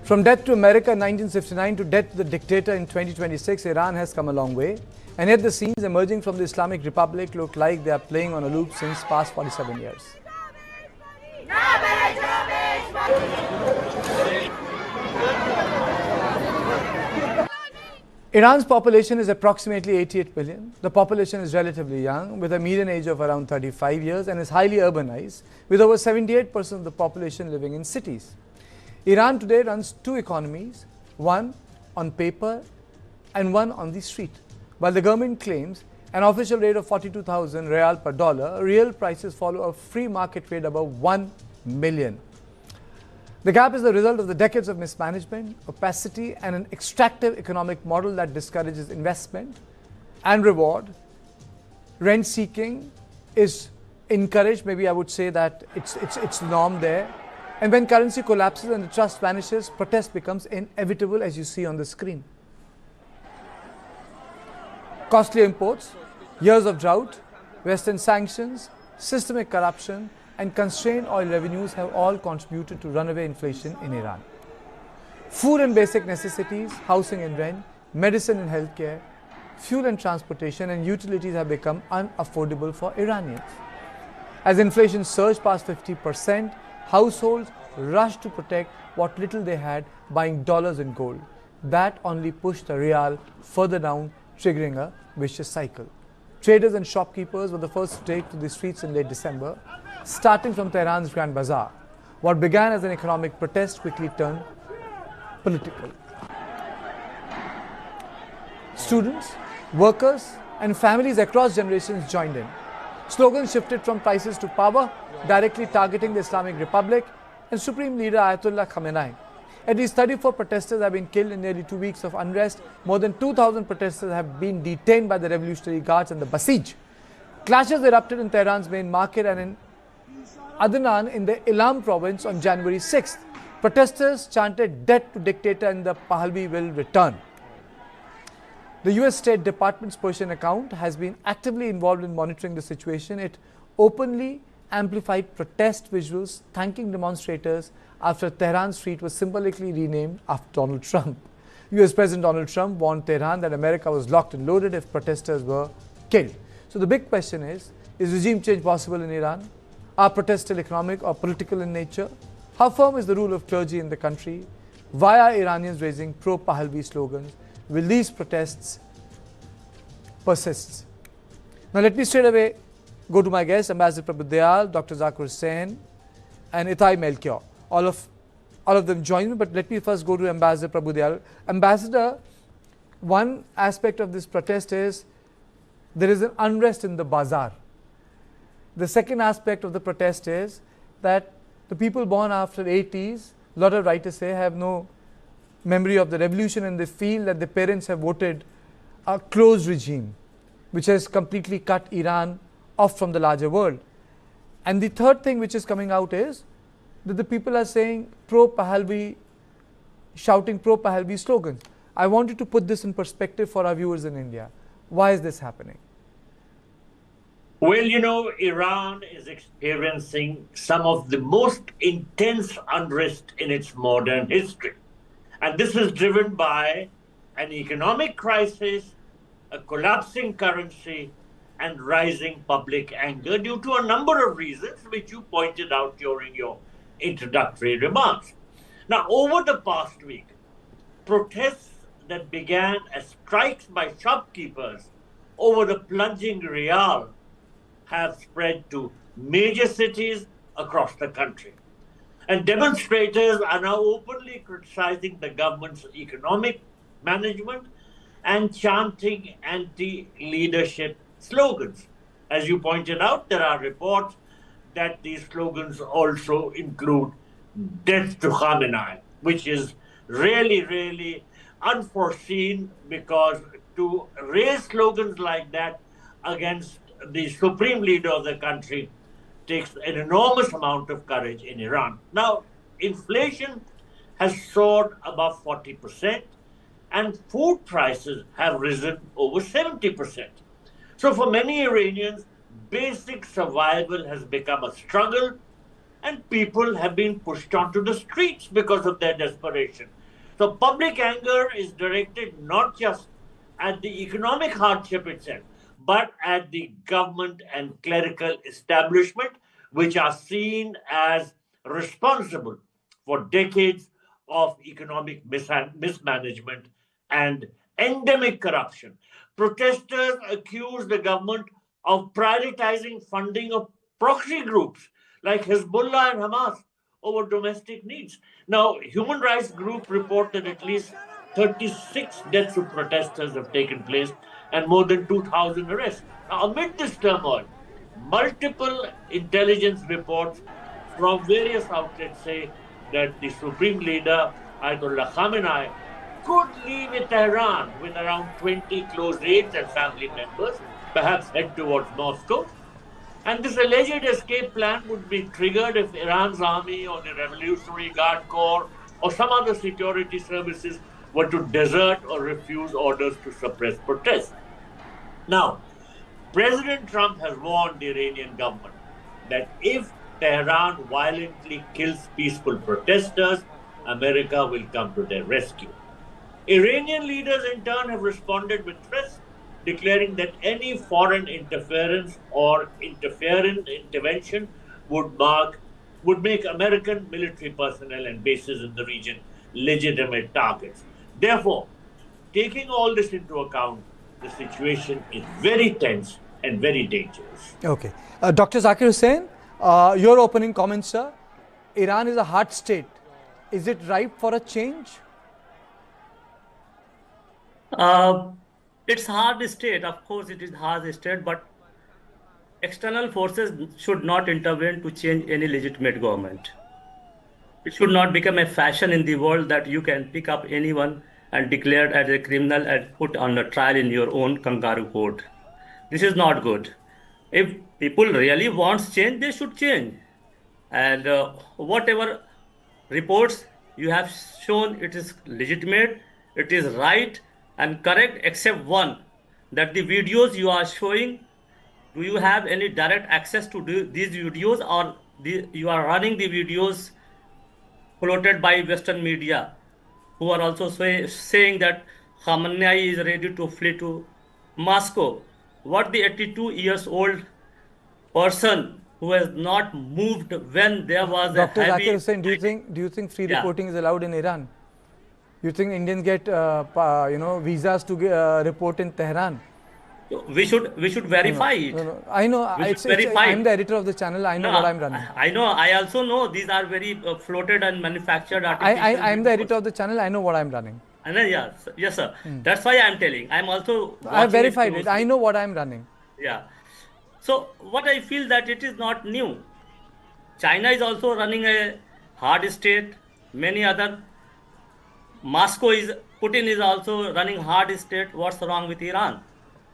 From death to America in 1959 to death to the dictator in 2026, Iran has come a long way. And yet the scenes emerging from the Islamic Republic look like they are playing on a loop since past 47 years. Iran's population is approximately 88 million. The population is relatively young, with a median age of around 35 years, and is highly urbanized, with over 78% of the population living in cities. Iran today runs two economies, one on paper and one on the street. While the government claims an official rate of 42,000 rial per dollar, real prices follow a free market rate above 1 million. The gap is the result of the decades of mismanagement, opacity, and an extractive economic model that discourages investment and reward. Rent seeking is encouraged. Maybe I would say that it's the norm there. And when currency collapses and the trust vanishes, protest becomes inevitable, as you see on the screen. Costly imports, years of drought, Western sanctions, systemic corruption, and constrained oil revenues have all contributed to runaway inflation in Iran. Food and basic necessities, housing and rent, medicine and healthcare, fuel and transportation, and utilities have become unaffordable for Iranians. As inflation surged past 50%, households rushed to protect what little they had, buying dollars and gold. That only pushed the rial further down, triggering a vicious cycle. Traders and shopkeepers were the first to take to the streets in late December, starting from Tehran's Grand Bazaar. What began as an economic protest quickly turned political. Students, workers, and families across generations joined in. Slogans shifted from prices to power, directly targeting the Islamic Republic and Supreme Leader Ayatollah Khamenei. At least 34 protesters have been killed in nearly 2 weeks of unrest. More than 2,000 protesters have been detained by the Revolutionary Guards and the Basij. Clashes erupted in Tehran's main market and in Adnan in the Ilam province on January 6th. Protesters chanted "Death to dictator" and the Pahlavi will return. The US State Department's Persian account has been actively involved in monitoring the situation. It openly amplified protest visuals thanking demonstrators after Tehran street was symbolically renamed after Donald Trump. US President Donald Trump warned Tehran that America was locked and loaded if protesters were killed. So the big question is regime change possible in Iran? Are protests still economic or political in nature? How firm is the rule of clergy in the country? Why are Iranians raising pro-Pahlavi slogans? Will these protests persist? Now let me straight away go to my guests, Ambassador Prabhu Dayal, Dr. Zakir Hussain, and Itai Melchior. All of them join me, but let me first go to Ambassador Prabhu Dayal. Ambassador, one aspect of this protest is there is an unrest in the Bazaar. The second aspect of the protest is that the people born after 80s, a lot of writers say, have no memory of the revolution, and they feel that their parents have voted a closed regime, which has completely cut Iran off from the larger world. And the third thing which is coming out is that the people are saying pro-Pahlavi, shouting pro-Pahlavi slogans. I wanted to put this in perspective for our viewers in India. Why is this happening? Well, you know, Iran is experiencing some of the most intense unrest in its modern history. And this is driven by an economic crisis, a collapsing currency, and rising public anger due to a number of reasons which you pointed out during your introductory remarks. Now, over the past week, protests that began as strikes by shopkeepers over the plunging rial have spread to major cities across the country. And demonstrators are now openly criticizing the government's economic management and chanting anti-leadership slogans. As you pointed out, there are reports that these slogans also include "Death to Khamenei," which is really, really unforeseen, because to raise slogans like that against the supreme leader of the country takes an enormous amount of courage in Iran. Now, inflation has soared above 40%, and food prices have risen over 70%. So for many Iranians, basic survival has become a struggle, and people have been pushed onto the streets because of their desperation. So public anger is directed not just at the economic hardship itself, but at the government and clerical establishment, which are seen as responsible for decades of economic mismanagement and endemic corruption. Protesters accuse the government of prioritizing funding of proxy groups like Hezbollah and Hamas over domestic needs. Now, human rights groups report that at least 36 deaths of protesters have taken place and more than 2,000 arrests. Now, amid this turmoil, multiple intelligence reports from various outlets say that the Supreme Leader Ayatollah Khamenei could leave Tehran with around 20 close aides and family members, perhaps head towards Moscow. And this alleged escape plan would be triggered if Iran's army or the Revolutionary Guard Corps or some other security services were to desert or refuse orders to suppress protests. Now, President Trump has warned the Iranian government that if Tehran violently kills peaceful protesters, America will come to their rescue. Iranian leaders in turn have responded with threats, declaring that any foreign interference or intervention would make American military personnel and bases in the region legitimate targets. Therefore, taking all this into account, the situation is very tense and very dangerous. Okay. Dr. Zakir Hussain, your opening comments, sir. Iran is a hard state. Is it ripe for a change? It's hard state, of course it is hard state, but external forces should not intervene to change any legitimate government. It should not become a fashion in the world that you can pick up anyone and declare as a criminal and put on a trial in your own kangaroo court. This is not good. If people really want change, they should change. And whatever reports you have shown, it is legitimate, it is right and correct, except one, that the videos you are showing, do you have any direct access to these videos, or you are running the videos floated by Western media, who are also saying that Khamenei is ready to flee to Moscow? What the 82 years old person who has not moved when there was Dr. a heavy... Zakir Hussain, do you think free reporting is allowed in Iran? You think Indians get visas to report in Tehran? We should verify it. No. I know. I'm the editor of the channel. I know what I'm running. I know. I also know these are very floated and manufactured articles. I'm the editor of the channel. I know what I'm running. And then, yes, sir. That's why I'm telling. I'm also. I verified it. I know what I'm running. Yeah. So what I feel that it is not new. China is also running a hard state. Many other. Putin is also running hard state. What's wrong with Iran?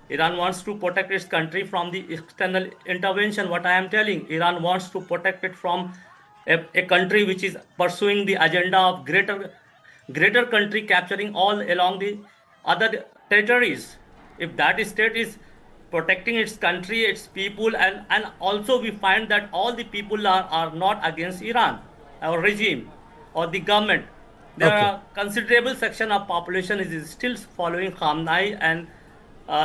Iran wants to protect its country from the external intervention. What I am telling, Iran wants to protect it from a country which is pursuing the agenda of greater country capturing all along the other territories. If that state is protecting its country, its people, and also we find that all the people are not against Iran, our regime or the government. There are considerable section of population is still following Khamenei and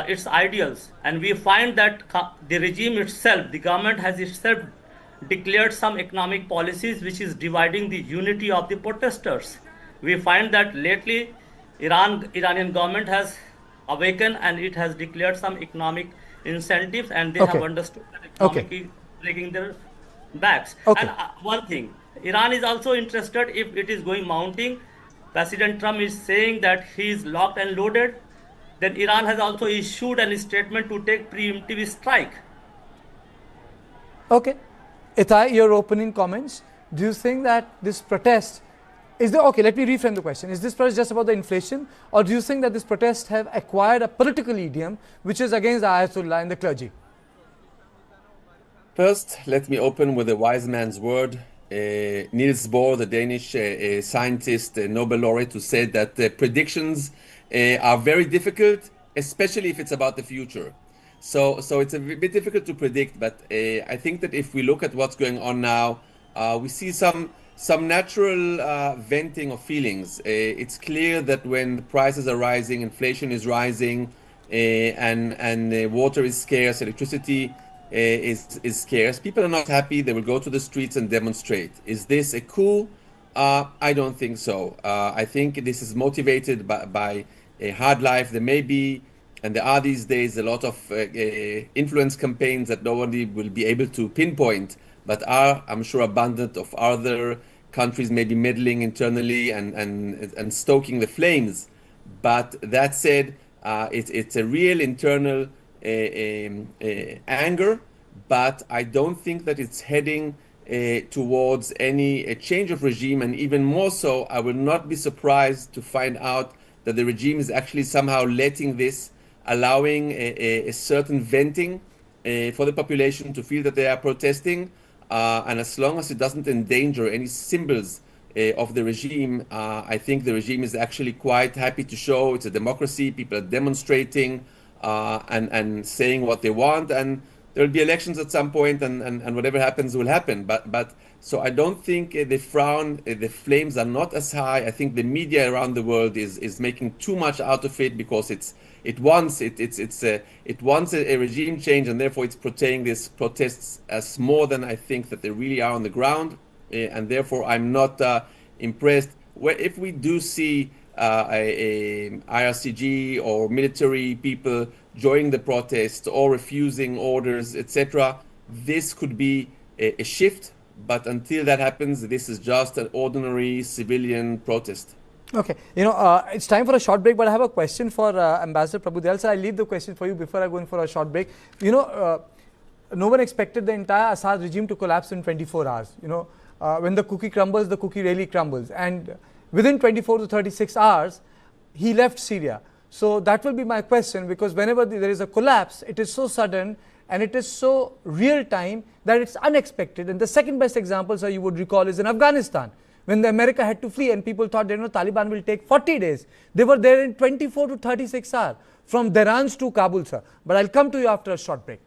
its ideals, and we find that the regime itself, the government has itself declared some economic policies which is dividing the unity of the protesters. We find that lately Iranian government has awakened and it has declared some economic incentives, and they have understood that economically breaking their backs. And one thing, Iran is also interested if it is going mounting. President Trump is saying that he is locked and loaded. Then Iran has also issued a statement to take preemptive strike. Okay. Itai, your opening comments. Do you think that this protest is let me reframe the question. Is this protest just about the inflation, or do you think that this protest have acquired a political idiom which is against the Ayatollah and the clergy? First, let me open with a wise man's word. Niels Bohr, the Danish scientist, Nobel laureate, who said that predictions are very difficult, especially if it's about the future. So it's a bit difficult to predict, but I think that if we look at what's going on now, we see some natural venting of feelings. It's clear that when the prices are rising, inflation is rising, and water is scarce, electricity is scarce. People are not happy. They will go to the streets and demonstrate. Is this a coup? I don't think so. I think this is motivated by a hard life. There may be, and there are these days, a lot of influence campaigns that nobody will be able to pinpoint, but are, I'm sure, abundant of other countries maybe meddling internally and stoking the flames. But that said, it's a real internal anger, but I don't think that it's heading towards any change of regime. And even more so, I will not be surprised to find out that the regime is actually somehow letting this, allowing a certain venting for the population to feel that they are protesting. And as long as it doesn't endanger any symbols of the regime, I think the regime is actually quite happy to show it's a democracy. People are demonstrating and saying what they want, and there will be elections at some point, and whatever happens will happen. But so I don't think the flames are not as high. I think the media around the world is making too much out of it because it wants a regime change, and therefore it's portraying these protests as more than I think that they really are on the ground, and therefore I'm not impressed. If we do see a IRCG or military people joining the protest or refusing orders, etc., this could be a shift. But until that happens, this is just an ordinary civilian protest. Okay, it's time for a short break, but I have a question for Ambassador Prabhu. So I'll leave the question for you before I go in for a short break. No one expected the entire Assad regime to collapse in 24 hours. When the cookie crumbles, the cookie really crumbles. And within 24 to 36 hours, he left Syria. So that will be my question, because whenever there is a collapse, it is so sudden and it is so real time that it's unexpected. And the second best example, sir, you would recall is in Afghanistan, when the America had to flee and people thought, Taliban will take 40 days. They were there in 24 to 36 hours from Tehran to Kabul, sir. But I'll come to you after a short break.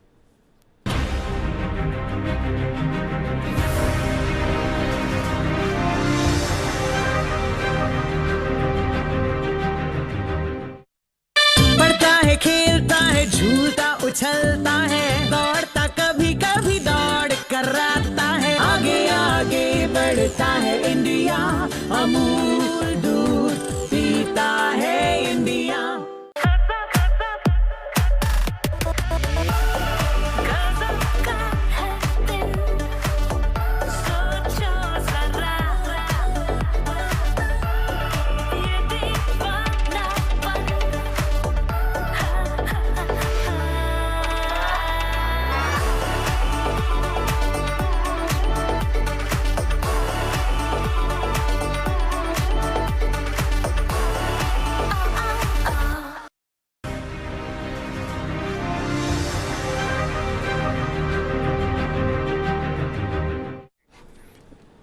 खेलता है झूलता उछलता है दौड़ता कभी कभी दौड़ कराता है आगे आगे बढ़ता है इंडिया अमूल दूध पीता है India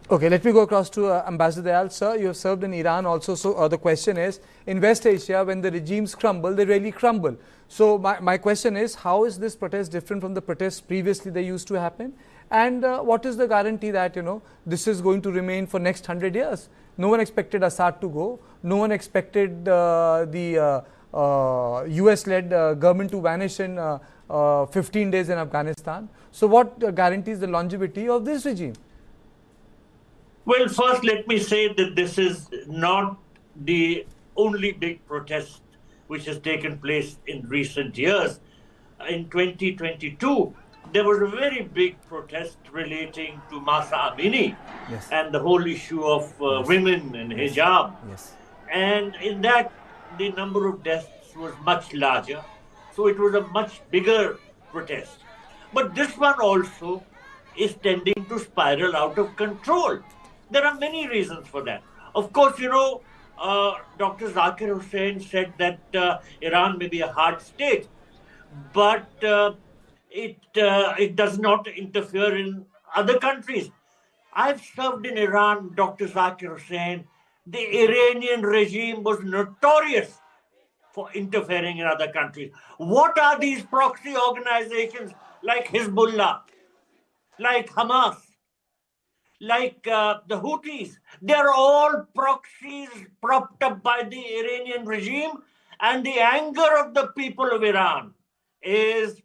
Okay, let me go across to Ambassador Dayal. Sir, you have served in Iran also. So the question is, in West Asia, when the regimes crumble, they really crumble. So my question is, how is this protest different from the protests previously they used to happen? And what is the guarantee that, this is going to remain for next 100 years? No one expected Assad to go. No one expected the US-led government to vanish in 15 days in Afghanistan. So what guarantees the longevity of this regime? Well, first, let me say that this is not the only big protest which has taken place in recent years. In 2022, there was a very big protest relating to Mahsa Amini and the whole issue of women and hijab. And in that, the number of deaths was much larger. So it was a much bigger protest. But this one also is tending to spiral out of control. There are many reasons for that. Of course, Dr. Zakir Hussain said that Iran may be a hard state, but it does not interfere in other countries. I've served in Iran, Dr. Zakir Hussain. The Iranian regime was notorious for interfering in other countries. What are these proxy organizations like Hezbollah, like Hamas? like the Houthis. They're all proxies propped up by the Iranian regime. And the anger of the people of Iran is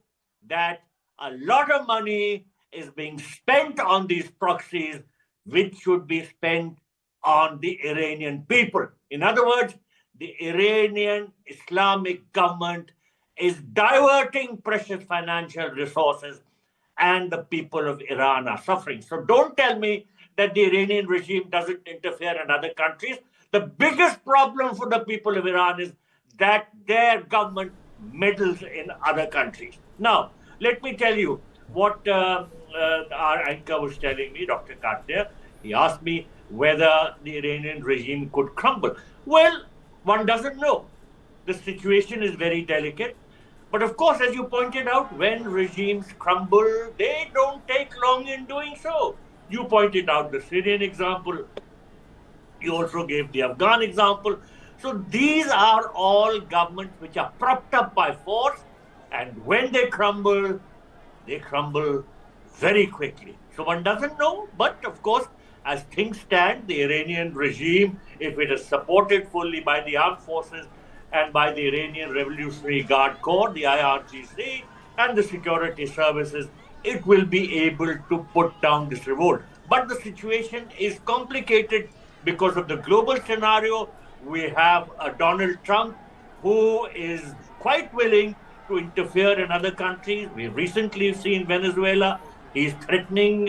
that a lot of money is being spent on these proxies, which should be spent on the Iranian people. In other words, the Iranian Islamic government is diverting precious financial resources, and the people of Iran are suffering. So don't tell me that the Iranian regime doesn't interfere in other countries. The biggest problem for the people of Iran is that their government meddles in other countries. Now, let me tell you what our anchor was telling me, Dr. Kartikeya. He asked me whether the Iranian regime could crumble. Well, one doesn't know. The situation is very delicate. But of course, as you pointed out, when regimes crumble, they don't take long in doing so. You pointed out the Syrian example. You also gave the Afghan example. So these are all governments which are propped up by force. And when they crumble very quickly. So one doesn't know. But of course, as things stand, the Iranian regime, if it is supported fully by the armed forces and by the Iranian Revolutionary Guard Corps, the IRGC, and the security services, it will be able to put down this revolt. But the situation is complicated because of the global scenario. We have a Donald Trump who is quite willing to interfere in other countries. We've recently seen Venezuela. He's threatening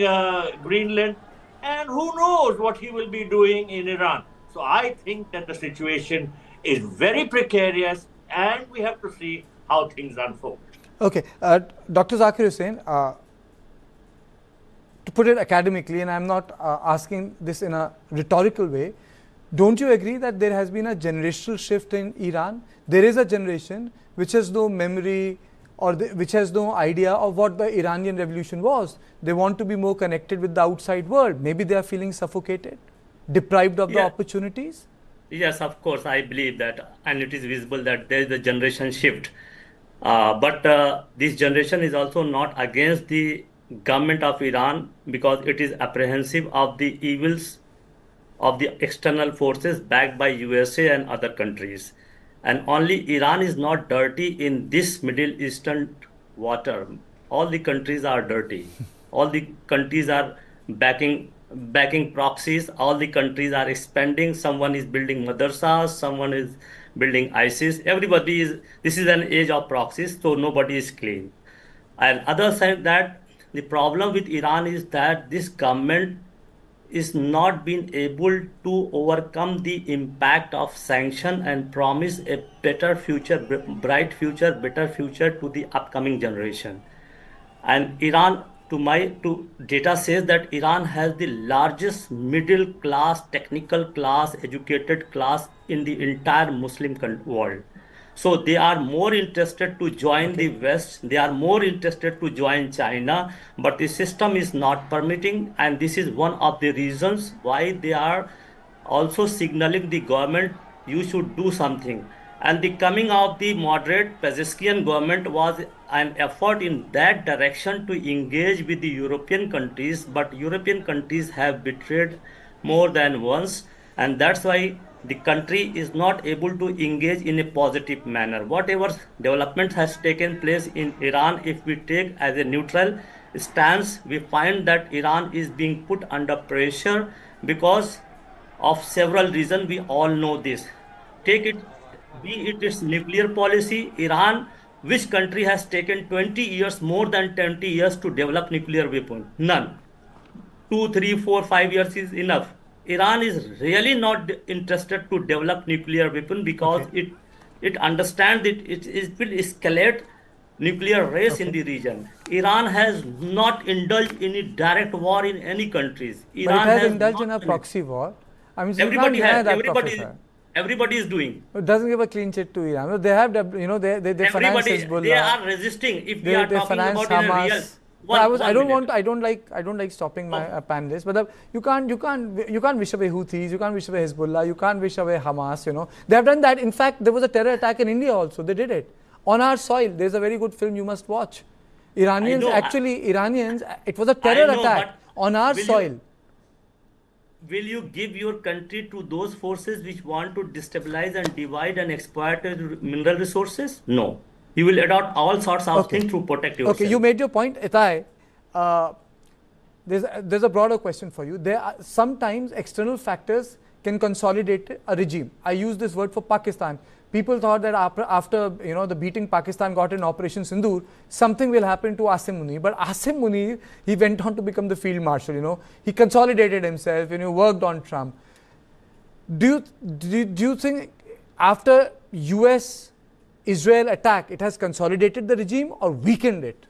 Greenland. And who knows what he will be doing in Iran. So I think that the situation is very precarious, and we have to see how things unfold. Okay, Dr. Zakir Hussain, to put it academically, and I'm not asking this in a rhetorical way, don't you agree that there has been a generational shift in Iran? There is a generation which has no memory or which has no idea of what the Iranian revolution was. They want to be more connected with the outside world. Maybe they are feeling suffocated, deprived of the opportunities. Yes, of course, I believe that, and it is visible that there is a generation shift. But this generation is also not against the government of Iran, because it is apprehensive of the evils of the external forces backed by USA and other countries. And only Iran is not dirty in this Middle Eastern water. All the countries are dirty. All the countries are backing proxies. All the countries are expanding. Someone is building madrasas, someone is building ISIS. This is an age of proxies, so nobody is clean. And other side, that the problem with Iran is that this government is not being able to overcome the impact of sanction and promise a better future, bright future, better future to the upcoming generation. And Iran, to data says that Iran has the largest middle class, technical class, educated class in the entire Muslim world. So they are more interested to join the West, they are more interested to join China, but the system is not permitting, and this is one of the reasons why they are also signaling the government, you should do something. And the coming of the moderate Pezeshkian government was an effort in that direction to engage with the European countries, but European countries have betrayed more than once, and that's why the country is not able to engage in a positive manner. Whatever development has taken place in Iran, if we take as a neutral stance, we find that Iran is being put under pressure because of several reasons. We all know this. Take it, be it its nuclear policy. Iran, which country has taken 20 years, more than 20 years to develop nuclear weapon? None. 2, 3, 4, 5 years is enough. Iran is really not interested to develop nuclear weapon because it understands that it will escalate nuclear race in the region. Iran has not indulged in a direct war in any countries. Iran but it has indulged in a proxy war. I mean, everybody is doing. It doesn't give a clean chit to Iran. They have, they finance Hezbollah. They are resisting. If we are talking about Hamas. in a real. I don't like stopping my panelists, but you can't wish away Houthis, you can't wish away Hezbollah, you can't wish away Hamas. They have done that. In fact, there was a terror attack in India also. They did it on our soil. There's a very good film you must watch. Iranians, it was a terror attack on our soil. will you give your country to those forces which want to destabilize and divide and exploit mineral resources? No. You will adopt all sorts of things to protect yourself. Okay, you made your point, Itai. There's a broader question for you. There are sometimes external factors can consolidate a regime. I use this word for Pakistan. People thought that after the beating Pakistan got in Operation Sindoor, something will happen to Asim Munir. But Asim Munir, he went on to become the field marshal. He consolidated himself. Worked on Trump. Do you think after US-Israel attack, it has consolidated the regime or weakened it?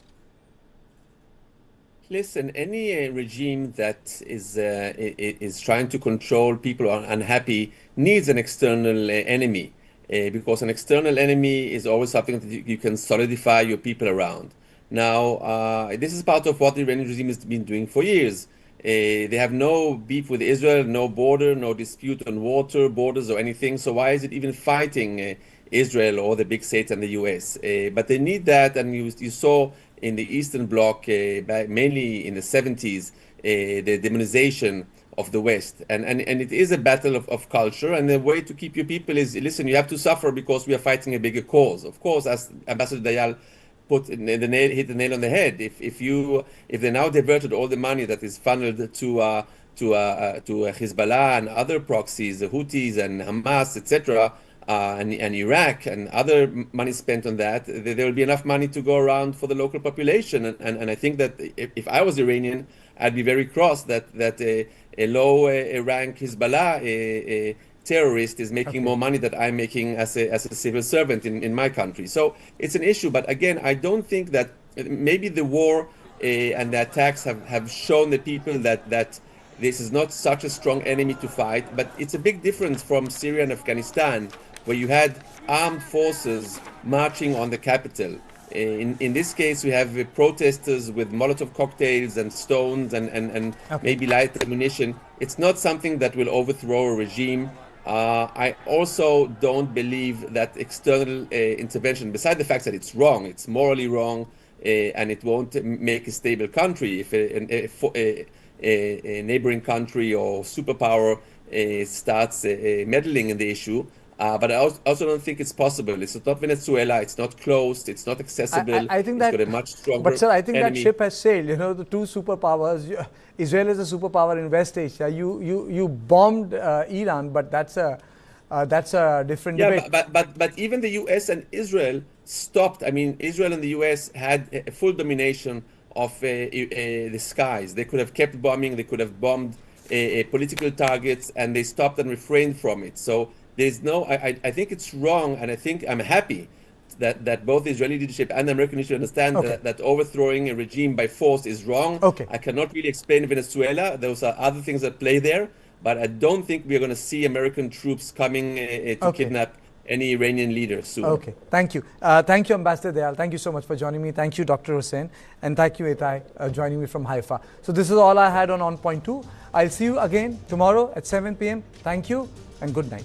Listen, any regime that is trying to control people who are unhappy needs an external enemy, because an external enemy is always something that you can solidify your people around. Now, this is part of what the Iranian regime has been doing for years. They have no beef with Israel, no border, no dispute on water, borders, or anything. So why is it even fighting Israel or the big states and the US? But they need that, and you saw in the Eastern Bloc, mainly in the 70s, the demonization of the West. And it is a battle of culture, and the way to keep your people is, listen, you have to suffer because we are fighting a bigger cause. Of course, as Ambassador Dayal hit the nail on the head. If they now diverted all the money that is funneled to Hezbollah and other proxies, the Houthis and Hamas, etc., and Iraq and other money spent on that, there will be enough money to go around for the local population. And I think that if I was Iranian, I'd be very cross that a low rank Hezbollah terrorist is making more money than I'm making as a civil servant in my country. So it's an issue. But again, I don't think that maybe the war and the attacks have shown the people that this is not such a strong enemy to fight. But it's a big difference from Syria and Afghanistan, where you had armed forces marching on the capital. In this case, we have protesters with Molotov cocktails and stones and maybe light ammunition. It's not something that will overthrow a regime. I also don't believe that external intervention, beside the fact that it's wrong, it's morally wrong, and it won't make a stable country. If a neighboring country or superpower starts meddling in the issue, but I also don't think it's possible. It's not Venezuela. It's not closed. It's not accessible. I think that, it's got a much stronger but sir, I think enemy. That ship has sailed. The two superpowers. Israel is a superpower in West Asia. You bombed Iran, but that's a different debate. But even the U.S. and Israel stopped. I mean, Israel and the U.S. had a full domination of the skies. They could have kept bombing. They could have bombed political targets, and they stopped and refrained from it. So there's no. I think it's wrong, and I think I'm happy that both the Israeli leadership and the American leadership understand that overthrowing a regime by force is wrong. I cannot really explain Venezuela. Those are other things that play there, but I don't think we're going to see American troops coming to kidnap any Iranian leader soon. Okay, thank you. Thank you, Ambassador Dayal. Thank you so much for joining me. Thank you, Dr. Hussain. And thank you, Itai, joining me from Haifa. So this is all I had on Point 2. I'll see you again tomorrow at 7 p.m. Thank you and good night.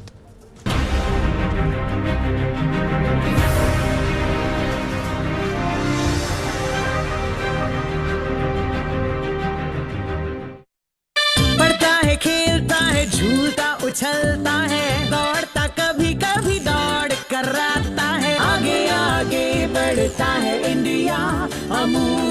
खेलता है झूलता उछलता है दौड़ता कभी कभी दौड़ कर आता है आगे आगे बढ़ता है इंडिया अमूल